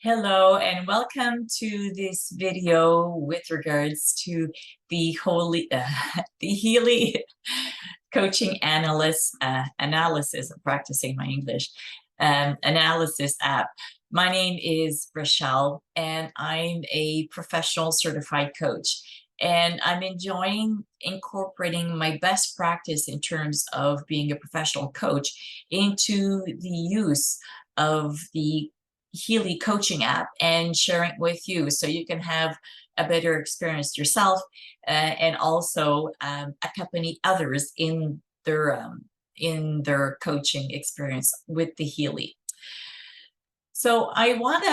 Hello and welcome to this video with regards to the the Healy coaching analysis. I'm practicing my English analysis app. My name is Rochelle and I'm a professional certified coach. And I'm enjoying incorporating my best practice in terms of being a professional coach into the use of the Healy coaching app and sharing it with you so you can have a better experience yourself and also accompany others in their coaching experience with the Healy. So I want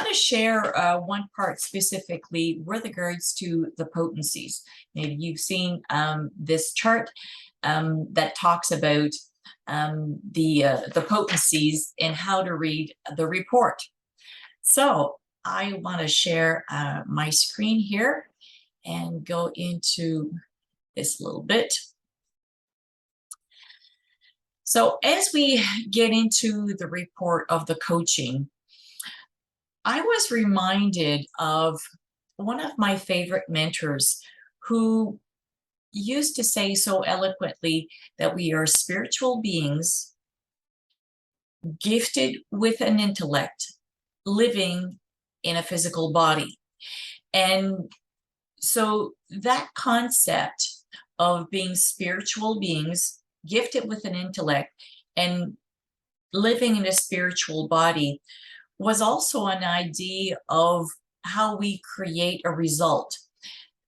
to share one part specifically with regards to the potencies. Maybe you've seen this chart that talks about the potencies and how to read the report. So I want to share my screen here and go into this a little bit. So as we get into the report of the coaching, I was reminded of one of my favorite mentors who used to say so eloquently that we are spiritual beings gifted with an intellect living in a physical body. And so that concept of being spiritual beings gifted with an intellect and living in a spiritual body was also an idea of how we create a result,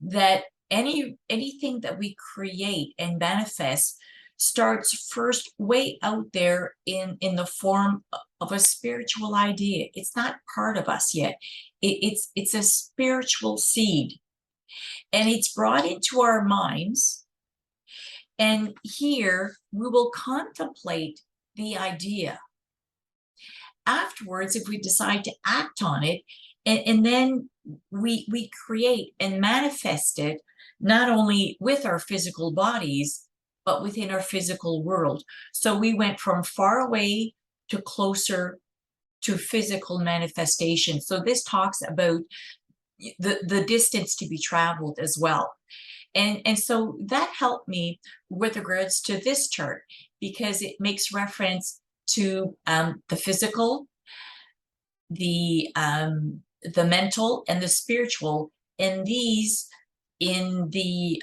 that anything that we create and manifest starts first way out there in the form of a spiritual idea. It's not part of us yet. It's a spiritual seed, and it's brought into our minds, and here we will contemplate the idea. Afterwards, if we decide to act on it, and then we create and manifest it, not only with our physical bodies, but within our physical world. So we went from far away to closer to physical manifestation. So this talks about the distance to be traveled as well. And so that helped me with regards to this chart, because it makes reference to the physical, the mental, and the spiritual, and these in the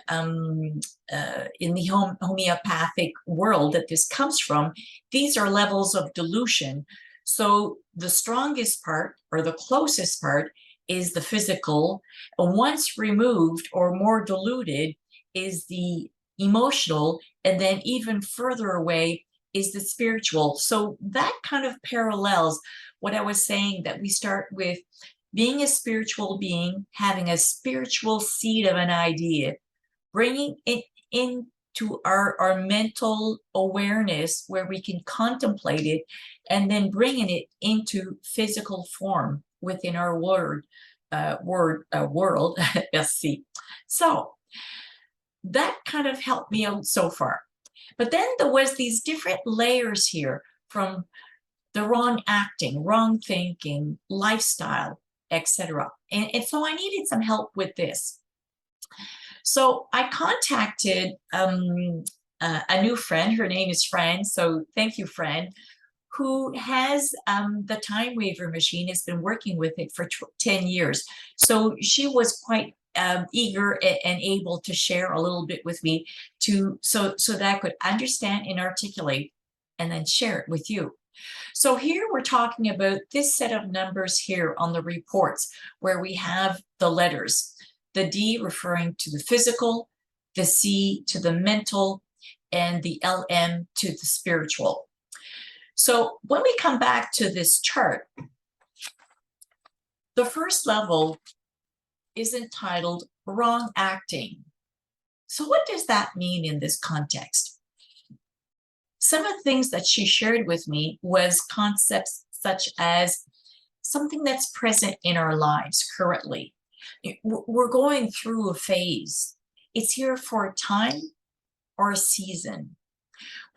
homeopathic world that this comes from, these are levels of dilution. So the strongest part, or the closest part, is the physical. And once removed or more diluted is the emotional, and then even further away is the spiritual. So that kind of parallels what I was saying, that we start with being a spiritual being, having a spiritual seed of an idea, bringing it into our mental awareness where we can contemplate it, and then bringing it into physical form within our world. Merci. So that kind of helped me out so far. But then there was these different layers here, from the wrong acting, wrong thinking, lifestyle, etc. And so I needed some help with this. So I contacted a new friend. Her name is Fran. So thank you, Fran, who has the Time Waver machine, has been working with it for 10 years. So she was quite eager and able to share a little bit with me so that I could understand and articulate and then share it with you. So here we're talking about this set of numbers here on the reports, where we have the letters, the D referring to the physical, the C to the mental, and the LM to the spiritual. So when we come back to this chart, the first level is entitled wrong acting. So what does that mean in this context? Some of the things that she shared with me was concepts such as something that's present in our lives currently. We're going through a phase. It's here for a time or a season.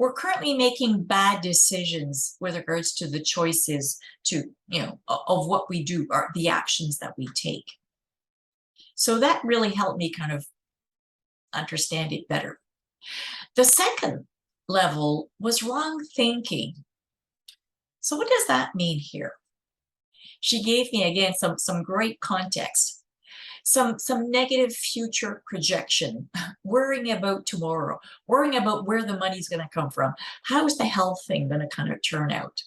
we're currently making bad decisions with regards to the choices to, of what we do, or the actions that we take. So that really helped me kind of understand it better. The second level was wrong thinking. So what does that mean here? She gave me, again, some great context, some negative future projection, worrying about tomorrow, worrying about where the money's going to come from. How is the health thing going to kind of turn out?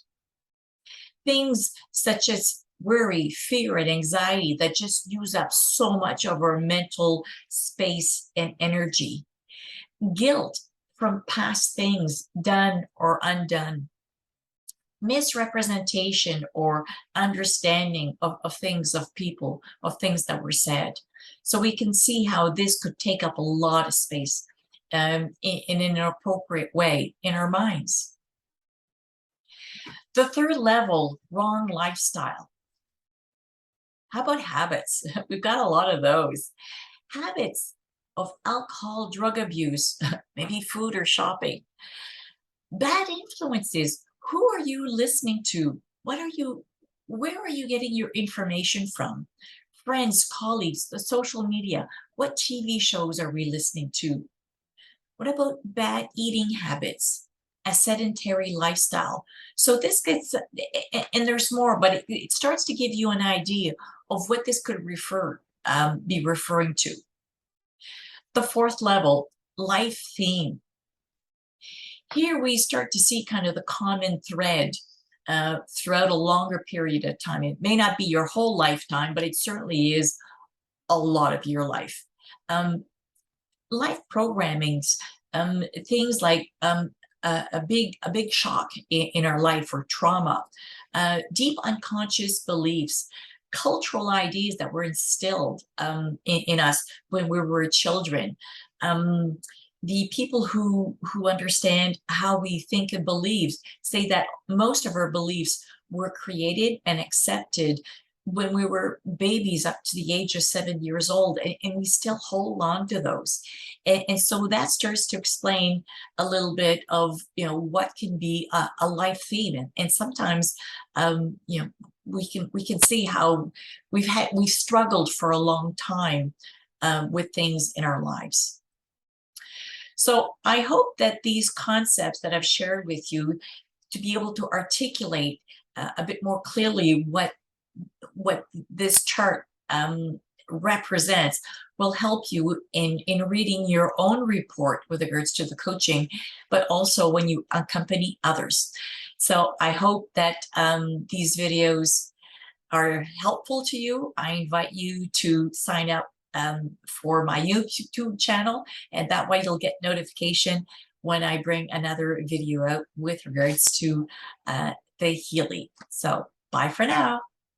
Things such as worry, fear, and anxiety that just use up so much of our mental space and energy. Guilt from past things done or undone. Misrepresentation or understanding of things, of people, of things that were said. So we can see how this could take up a lot of space in an appropriate way in our minds. The third level, wrong lifestyle. How about habits? We've got a lot of those. Habits of alcohol, drug abuse, maybe food or shopping. Bad influences. Who are you listening to? Where are you getting your information from? Friends, colleagues, the social media. What TV shows are we listening to? What about bad eating habits? A sedentary lifestyle. So this gets, and there's more, but it starts to give you an idea of what this could be referring to. The fourth level, life theme. Here we start to see kind of the common thread throughout a longer period of time. It may not be your whole lifetime, but it certainly is a lot of your life. Life programmings, things like a big shock in our life or trauma, deep unconscious beliefs, cultural ideas that were instilled in us when we were children. The people who understand how we think and believe say that most of our beliefs were created and accepted when we were babies up to the age of 7 years old, and we still hold on to those. And so that starts to explain a little bit of, what can be a life theme. And sometimes, we can see how we've struggled for a long time with things in our lives. So I hope that these concepts that I've shared with you, to be able to articulate a bit more clearly what this chart represents, will help you in reading your own report with regards to the coaching, but also when you accompany others. So I hope that these videos are helpful to you. I invite you to sign up for my YouTube channel, and that way you'll get notification when I bring another video out with regards to the Healy. So bye for now.